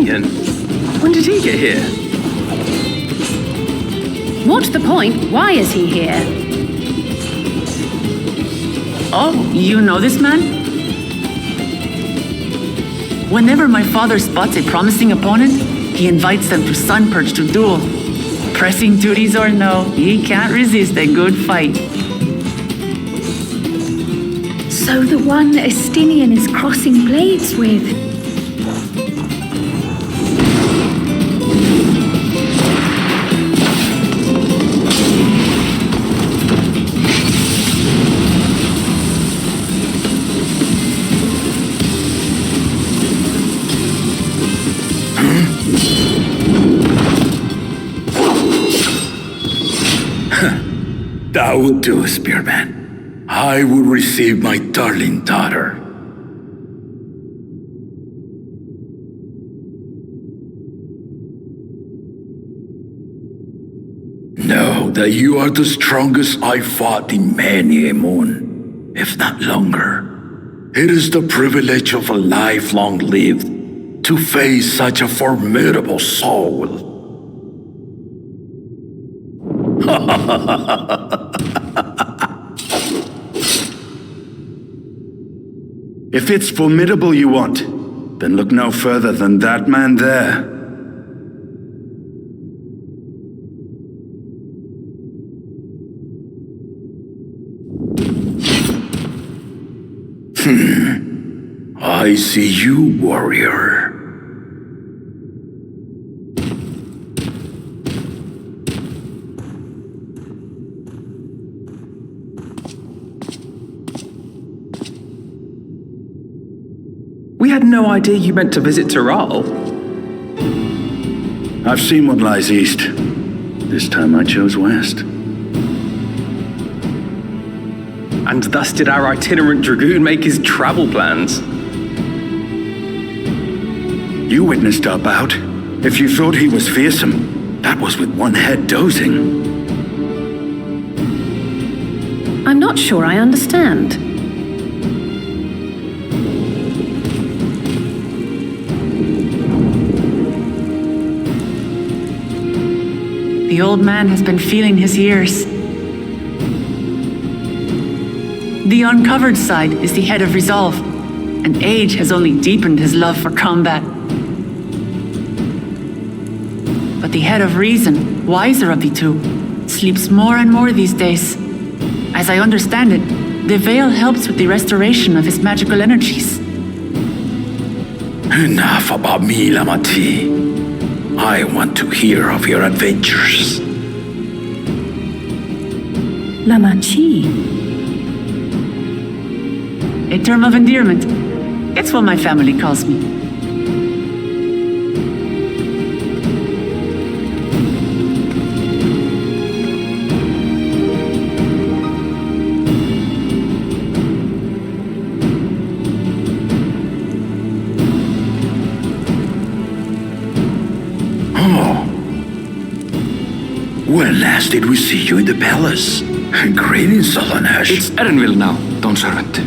Estinian. When did he get here? What's the point? Why is he here? Oh, you know this man? Whenever my father spots a promising opponent, he invites them to Sunperch to duel. Pressing duties or no, he can't resist a good fight. So the one Estinian is crossing blades with. That would do, Spearman. I will receive my darling daughter. Know that you are the strongest I fought in many a moon, if not longer. It is the privilege of a life long lived to face such a formidable soul. If it's formidable you want, then look no further than that man there. I see you, warrior. We had no idea you meant to visit Tyrol. I've seen what lies east. This time I chose west. And thus did our itinerant dragoon make his travel plans. You witnessed our bout. If you thought he was fearsome, that was with one head dozing. I'm not sure I understand. The old man has been feeling his years. The uncovered side is the head of resolve, and age has only deepened his love for combat. But the head of reason, wiser of the two, sleeps more and more these days. As I understand it, the veil helps with the restoration of his magical energies. Enough about me, Lamati. I want to hear of your adventures. Lamachi. A term of endearment. It's what my family calls me. When last did we see you in the palace? Greetings, Solonesh. It's Erenville now, Dawn Servant.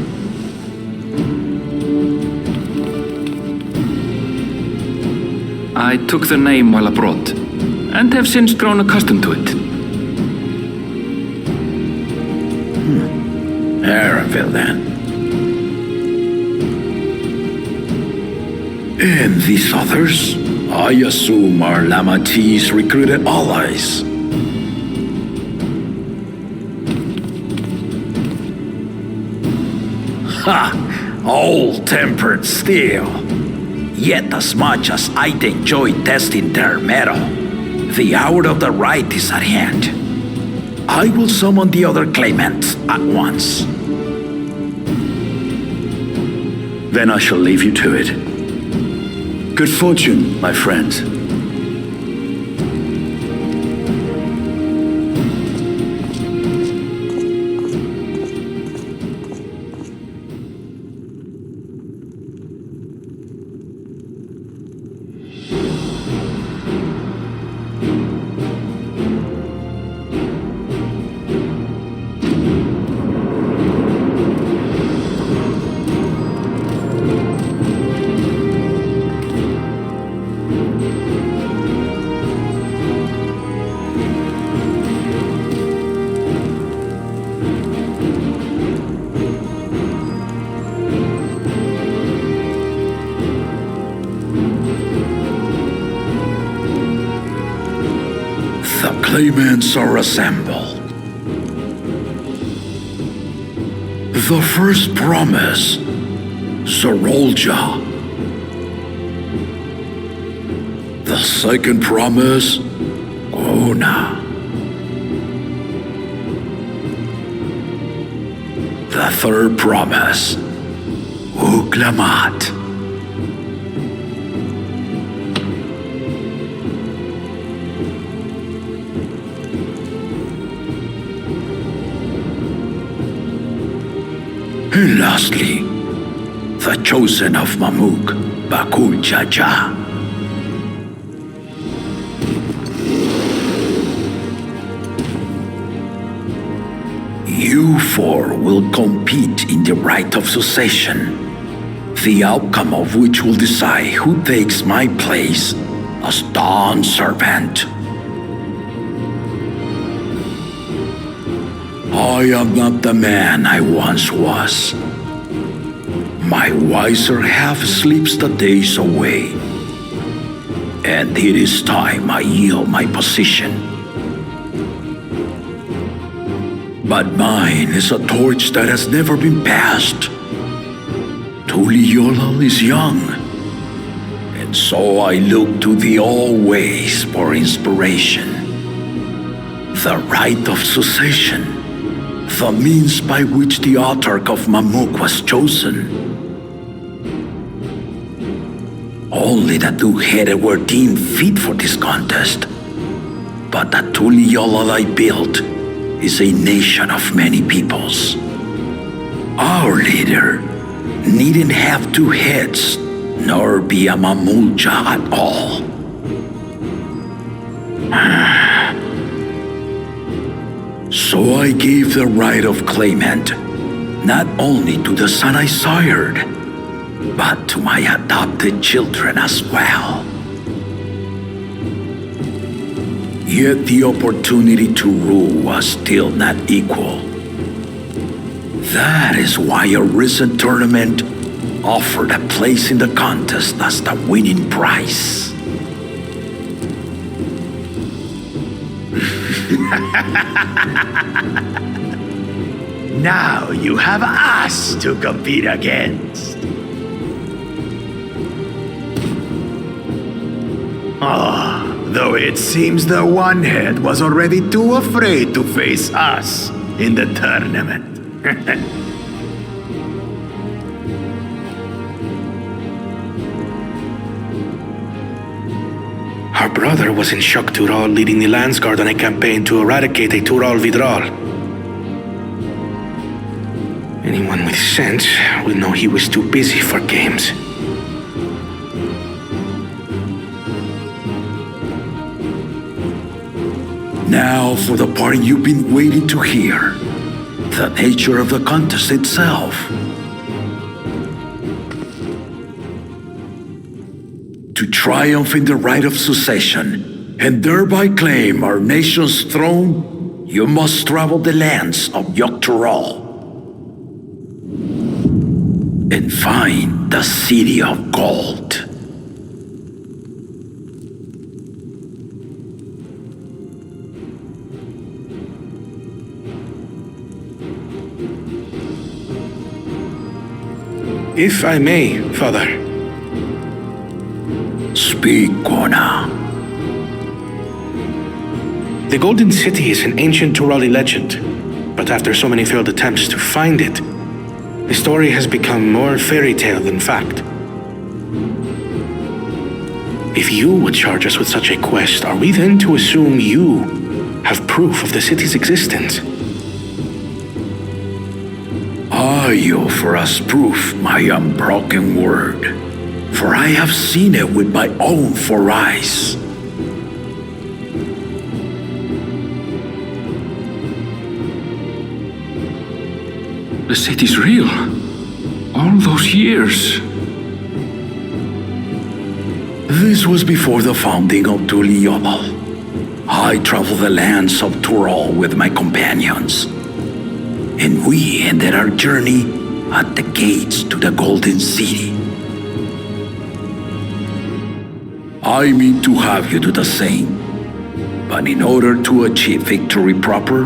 I took the name while abroad, and have since grown accustomed to it. Erenville, then. And these others, I assume, are Lamati's recruited allies. Ha! Old-tempered still. Yet as much as I'd enjoy testing their mettle, the hour of the right is at hand. I will summon the other claimants at once. Then I shall leave you to it. Good fortune, my friends. claimants are assembled. The first promise, Zorolja. The second promise, Ona. The third promise, Uklamat. And lastly, the chosen of Mamuk, Bakul Jaja. You four will compete in the right of succession, the outcome of which will decide who takes my place as Dawn Servant. I am not the man I once was. My wiser half sleeps the days away, and it is time I yield my position. But mine is a torch that has never been passed. Tuliyola is young, and so I look to thee always for inspiration. The right of succession, the means by which the autarch of Mamuk was chosen. Only the two-headed were deemed fit for this contest, but the Tuliyola I built is a nation of many peoples. Our leader needn't have two heads, nor be a Mamulja at all. So I gave the right of claimant not only to the son I sired, but to my adopted children as well. Yet the opportunity to rule was still not equal. That is why a recent tournament offered a place in the contest as the winning prize. Now you have us to compete against. Though it seems the one head was already too afraid to face us in the tournament. Our brother was in Shock Tural leading the Landsguard on a campaign to eradicate a Tural Vidral. Anyone with sense will know he was too busy for games. Now for the part you've been waiting to hear. The nature of the contest itself. To triumph in the right of succession, and thereby claim our nation's throne, you must travel the lands of Yogg-Tural and find the City of Gold. If I may, Father. Speak, Kona. The Golden City is an ancient Turali legend, but after so many failed attempts to find it, the story has become more fairy tale than fact. If you would charge us with such a quest, are we then to assume you have proof of the city's existence? I offer as proof my unbroken word, for I have seen it with my own four eyes. The city's real. All those years. This was before the founding of Tuliyola. I traveled the lands of Tural with my companions, and we ended our journey at the gates to the Golden City. I mean to have you do the same, But in order to achieve victory proper,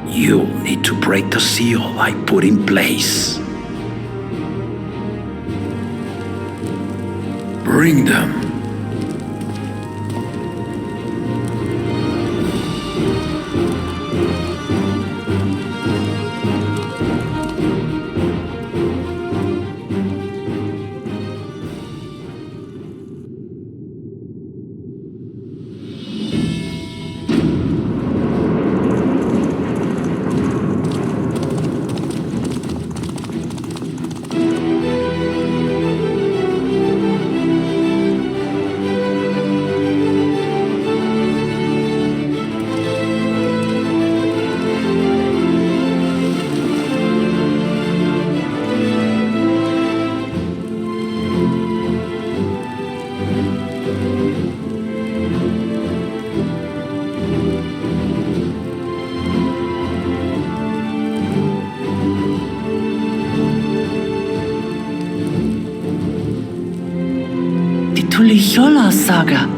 you'll need to break the seal I put in place. Bring them. Tuliyola saga.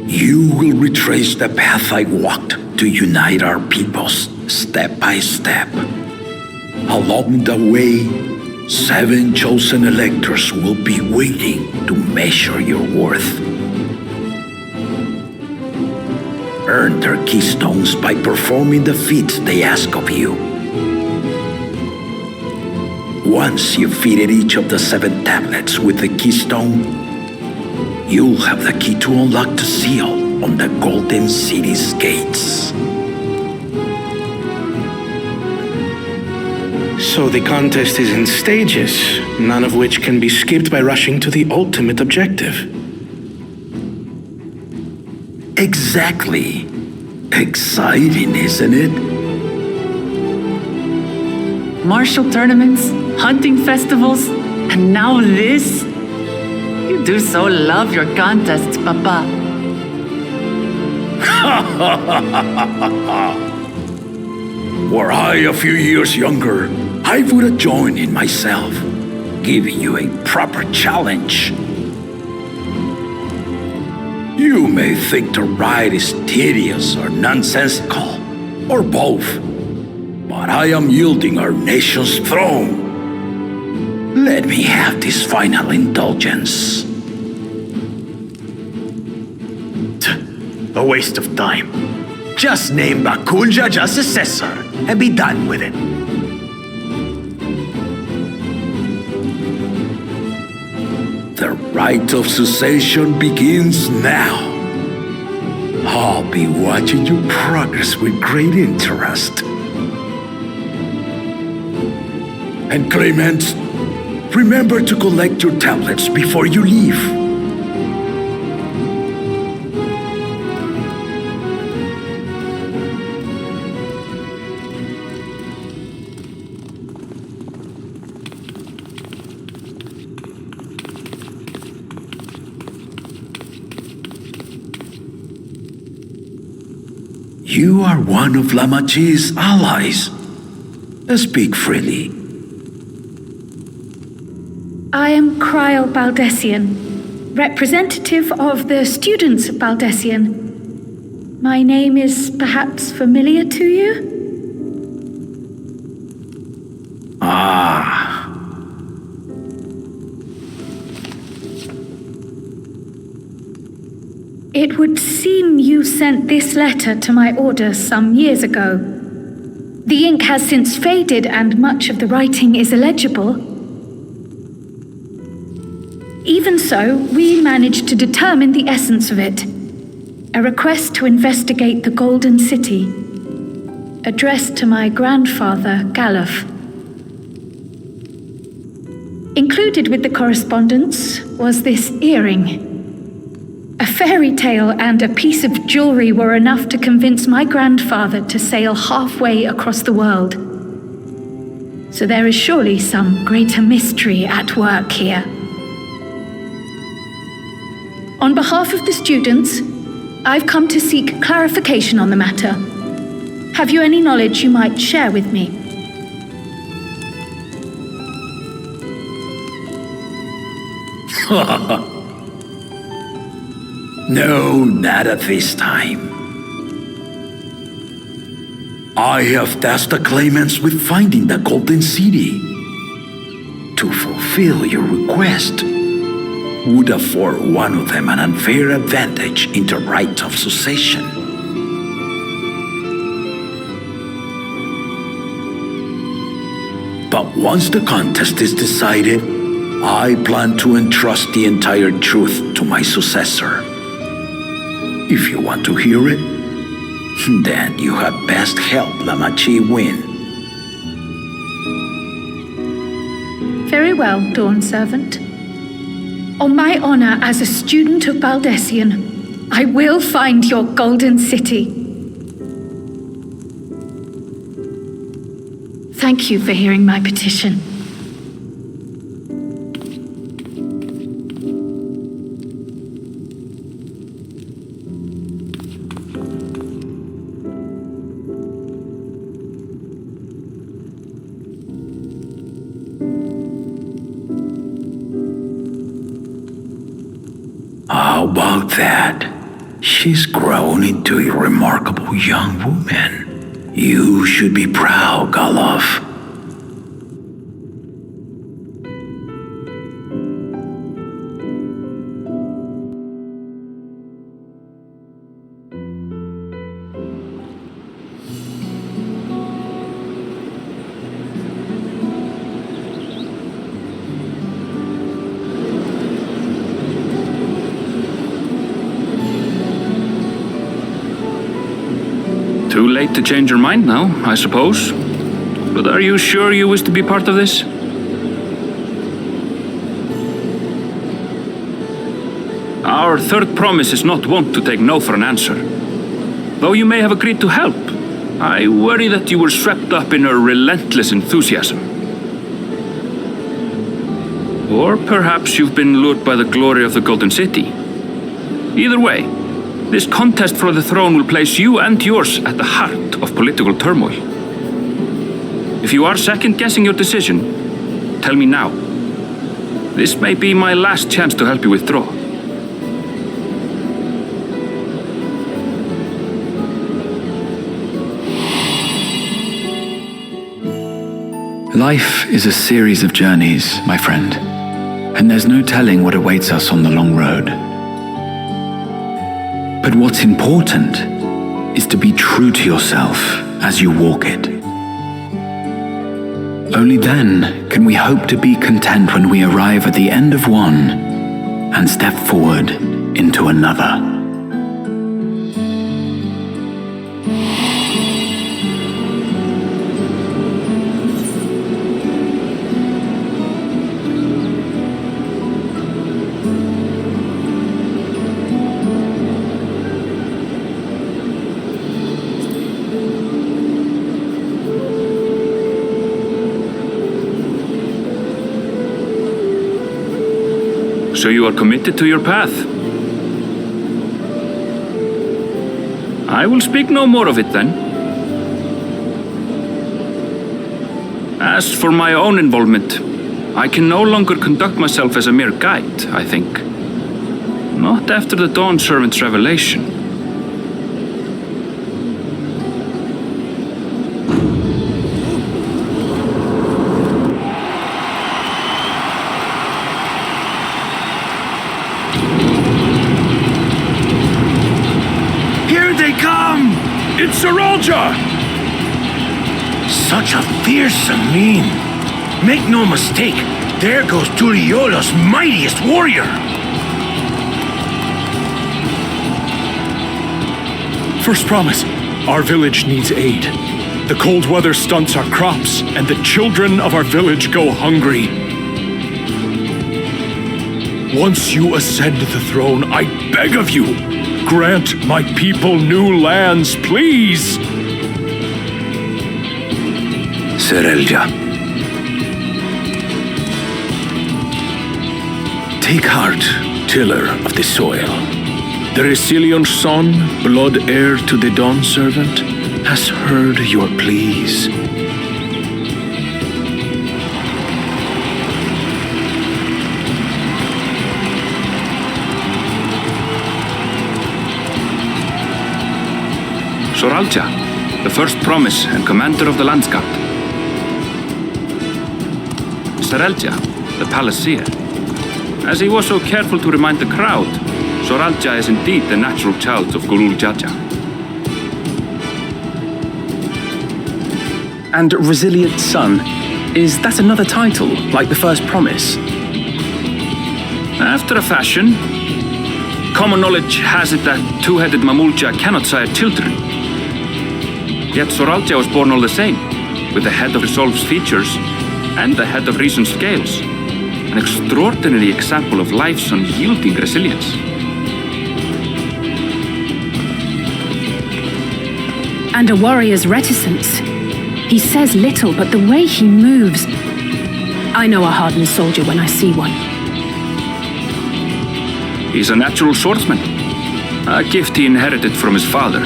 You will retrace the path I walked to unite our peoples step by step. Along the way, 7 chosen electors will be waiting to measure your worth. Earn their keystones by performing the feats they ask of you. Once you've fitted each of the 7 tablets with the keystone, you'll have the key to unlock the seal on the Golden City's gates. So the contest is in stages, none of which can be skipped by rushing to the ultimate objective. Exactly. Exciting, isn't it? Martial tournaments, hunting festivals, and now this? You do so love your contests, Papa. Were I a few years younger, I would have joined in myself, giving you a proper challenge. You may think the ride is tedious or nonsensical, or both, but I am yielding our nation's throne. Let me have this final indulgence. A waste of time. Just name Bakuljaj as successor and be done with it. The rite of succession begins now. I'll be watching your progress with great interest. And Clement, remember to collect your tablets before you leave. You are one of Lamachi's allies. Speak freely. I am Cryle Baldessian, representative of the students of Baldessian. My name is perhaps familiar to you? Ah. It would seem you sent this letter to my order some years ago. The ink has since faded and much of the writing is illegible. Even so, we managed to determine the essence of it. A request to investigate the Golden City, addressed to my grandfather, Galuf. Included with the correspondence was this earring. A fairy tale and a piece of jewelry were enough to convince my grandfather to sail halfway across the world. So there is surely some greater mystery at work here. On behalf of the students, I've come to seek clarification on the matter. Have you any knowledge you might share with me? No, not at this time. I have tasked the claimants with finding the Golden City. To fulfill your request would afford one of them an unfair advantage in the right of succession. But once the contest is decided, I plan to entrust the entire truth to my successor. If you want to hear it, then you had best help Lamachi win. Very well, Dawn Servant. On my honor as a student of Baldessian, I will find your Golden City. Thank you for hearing my petition. How about that? She's grown into a remarkable young woman. You should be proud, Galov. Too late to change your mind now, I suppose. But are you sure you wish to be part of this? Our third promise is not wont to take no for an answer. Though you may have agreed to help, I worry that you were swept up in her relentless enthusiasm. Or perhaps you've been lured by the glory of the Golden City. Either way, this contest for the throne will place you and yours at the heart of political turmoil. If you are second-guessing your decision, tell me now. This may be my last chance to help you withdraw. Life is a series of journeys, my friend, and there's no telling what awaits us on the long road. But what's important is to be true to yourself as you walk it. Only then can we hope to be content when we arrive at the end of one and step forward into another. So you are committed to your path? I will speak no more of it then. As for my own involvement, I can no longer conduct myself as a mere guide, I think. Not after the Dawn Servant's revelation. It's Saralja! Such a fearsome mien. Make no mistake, there goes Turiola's mightiest warrior. First promise, our village needs aid. The cold weather stunts our crops, and the children of our village go hungry. Once you ascend the throne, I beg of you, grant my people new lands, please! Saralja. Take heart, tiller of the soil. The Resilion son, blood heir to the Dawn Servant, has heard your pleas. Soralja, the first promise and commander of the Landsguard. Serelja, the palace seer. As he was so careful to remind the crowd, Soralja is indeed the natural child of Gulul Jaja. And Resilient Son, is that another title, like the first promise? After a fashion, common knowledge has it that two-headed Mamulja cannot sire children. Yet Soralja was born all the same, with the head of Resolve's features and the head of Reason's scales. An extraordinary example of life's unyielding resilience. And a warrior's reticence. He says little, but the way he moves... I know a hardened soldier when I see one. He's a natural swordsman, a gift he inherited from his father.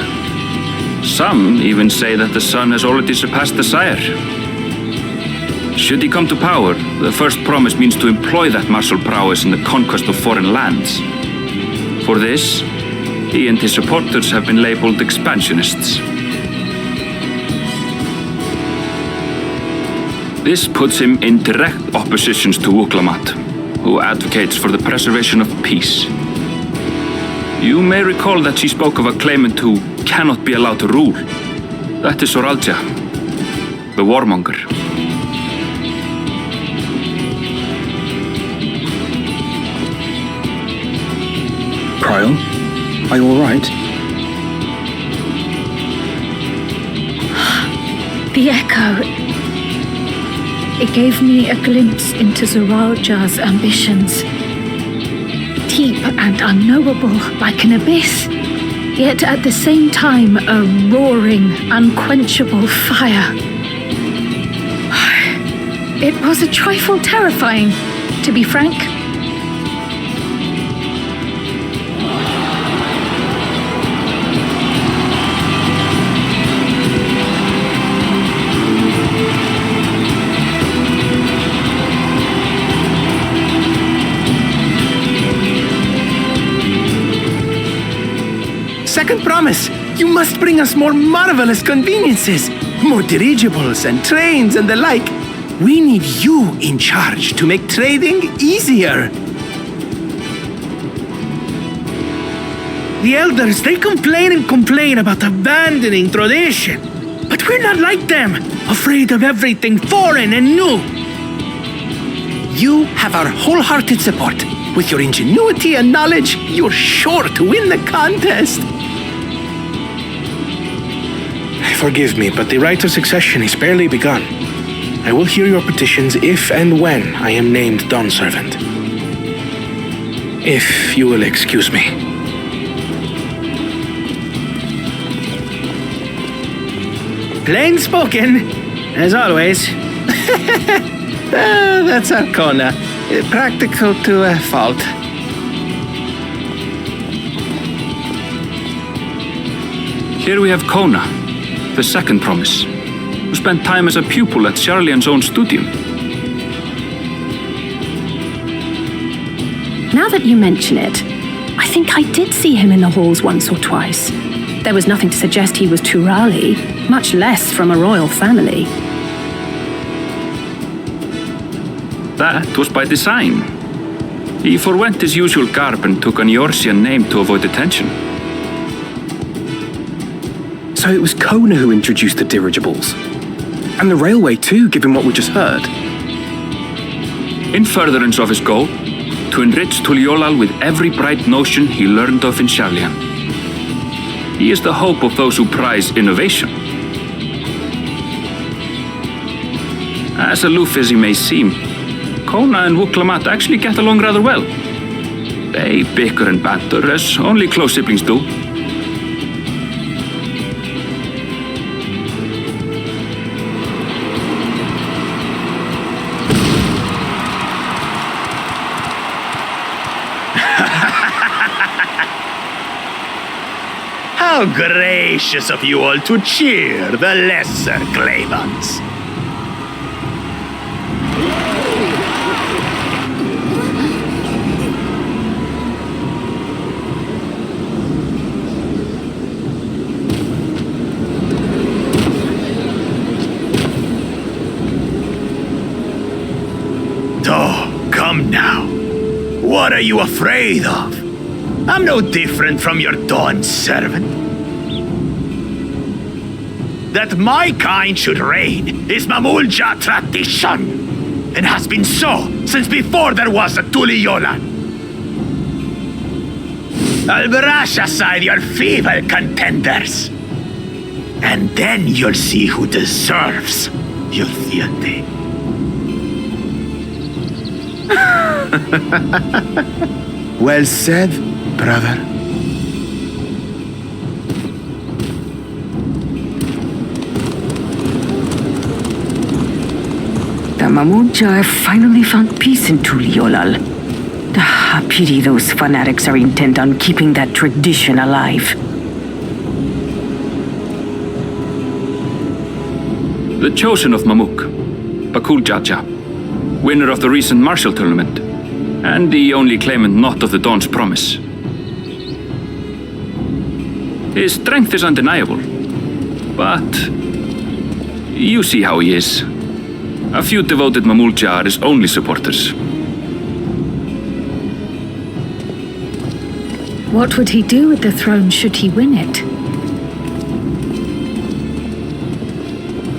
Some even say that the son has already surpassed the sire. Should he come to power, the first promise means to employ that martial prowess in the conquest of foreign lands. For this, he and his supporters have been labeled expansionists. This puts him in direct opposition to Wuklamat, who advocates for the preservation of peace. You may recall that she spoke of a claimant who cannot be allowed to rule. That is Soralja, the warmonger. Cryle, are you all right? The echo. It gave me a glimpse into Zoralja's ambitions. Deep and unknowable, like an abyss. Yet at the same time, a roaring, unquenchable fire. It was a trifle terrifying, to be frank. Second promise, you must bring us more marvelous conveniences, more dirigibles and trains and the like. We need you in charge to make trading easier. The elders, they complain about abandoning tradition. But we're not like them, afraid of everything foreign and new. You have our wholehearted support. With your ingenuity and knowledge, you're sure to win the contest. Forgive me, but the rite of succession is barely begun. I will hear your petitions if and when I am named Dawn Servant. If you will excuse me. Plain spoken, as always. That's Arcona. Practical to a fault. Here we have Kona, the second promise, who spent time as a pupil at Charlian's own studio. Now that you mention it, I think I did see him in the halls once or twice. There was nothing to suggest he was Turali, much less from a royal family. That was by design. He forwent his usual garb and took an Eorzean name to avoid attention. So it was Kona who introduced the dirigibles. And the railway too, given what we just heard. In furtherance of his goal, to enrich Tuliolal with every bright notion he learned of in Charlian. He is the hope of those who prize innovation. As aloof as he may seem, Kona and Wuklamat actually get along rather well. They bicker and banter as only close siblings do. How gracious of you all to cheer the lesser claimants. What are you afraid of? I'm no different from your Dawn servant. That my kind should reign is Mamulja tradition, and has been so since before there was a Tuliyolan. I'll brush aside your feeble contenders, and then you'll see who deserves your fealty. Well said, brother. The Mamulja have finally found peace in Tuliolal. I pity those fanatics are intent on keeping that tradition alive. The chosen of Mamuk, Bakul Jaja, winner of the recent martial tournament, and the only claimant not of the Dawn's promise. His strength is undeniable, but you see how he is. A few devoted Mamulja are his only supporters. What would he do with the throne should he win it?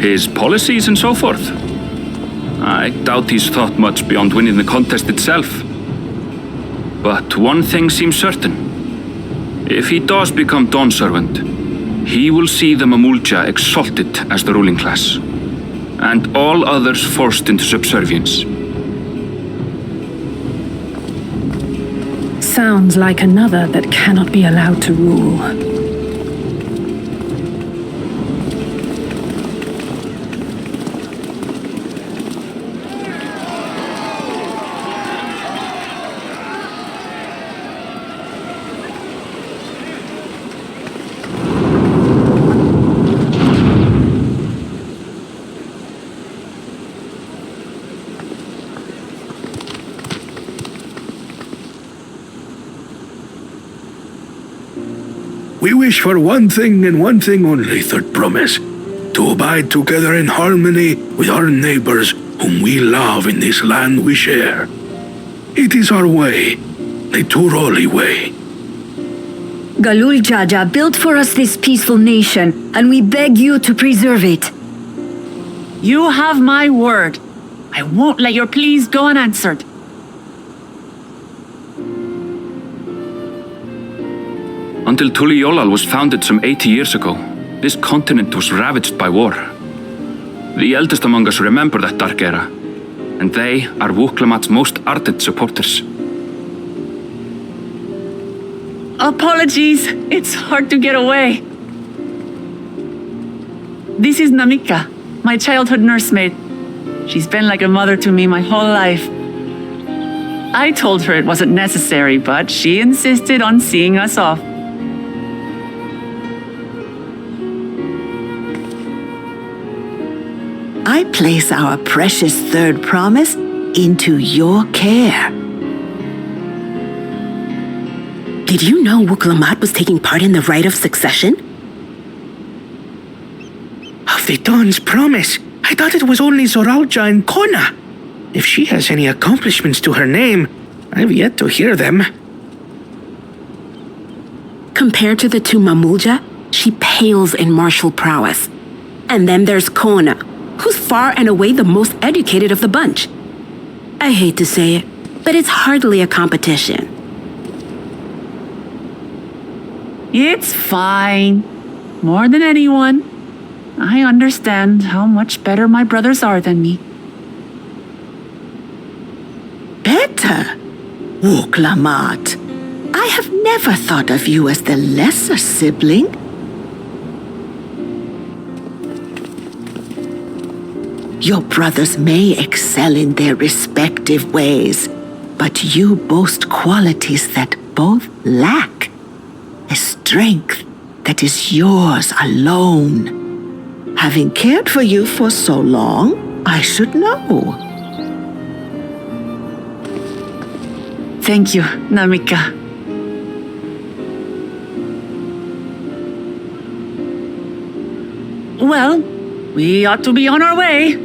His policies and so forth. I doubt he's thought much beyond winning the contest itself. But one thing seems certain. If he does become Dawn servant, he will see the Mamulja exalted as the ruling class, and all others forced into subservience. Sounds like another that cannot be allowed to rule. We wish for one thing and one thing only, Third Promise. To abide together in harmony with our neighbors whom we love in this land we share. It is our way, the Turoli way. Galul Jaja built for us this peaceful nation, and we beg you to preserve it. You have my word. I won't let your pleas go unanswered. Until Tuliolal was founded some 80 years ago, this continent was ravaged by war. The eldest among us remember that dark era, and they are Wuklamat's most ardent supporters. Apologies, it's hard to get away. This is Namika, my childhood nursemaid. She's been like a mother to me my whole life. I told her it wasn't necessary, but she insisted on seeing us off. I place our precious Third Promise into your care. Did you know Wuklamat was taking part in the rite of succession? Of the Dawn's Promise? I thought it was only Zoralja and Kona. If she has any accomplishments to her name, I've yet to hear them. Compared to the two Mamulja, she pales in martial prowess. And then there's Kona, who's far and away the most educated of the bunch. I hate to say it, but it's hardly a competition. It's fine. More than anyone, I understand how much better my brothers are than me. Better? Wuklamat, I have never thought of you as the lesser sibling. Your brothers may excel in their respective ways, but you boast qualities that both lack. A strength that is yours alone. Having cared for you for so long, I should know. Thank you, Namika. Well, we ought to be on our way.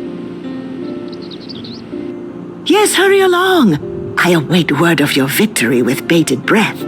Yes, hurry along. I await word of your victory with bated breath.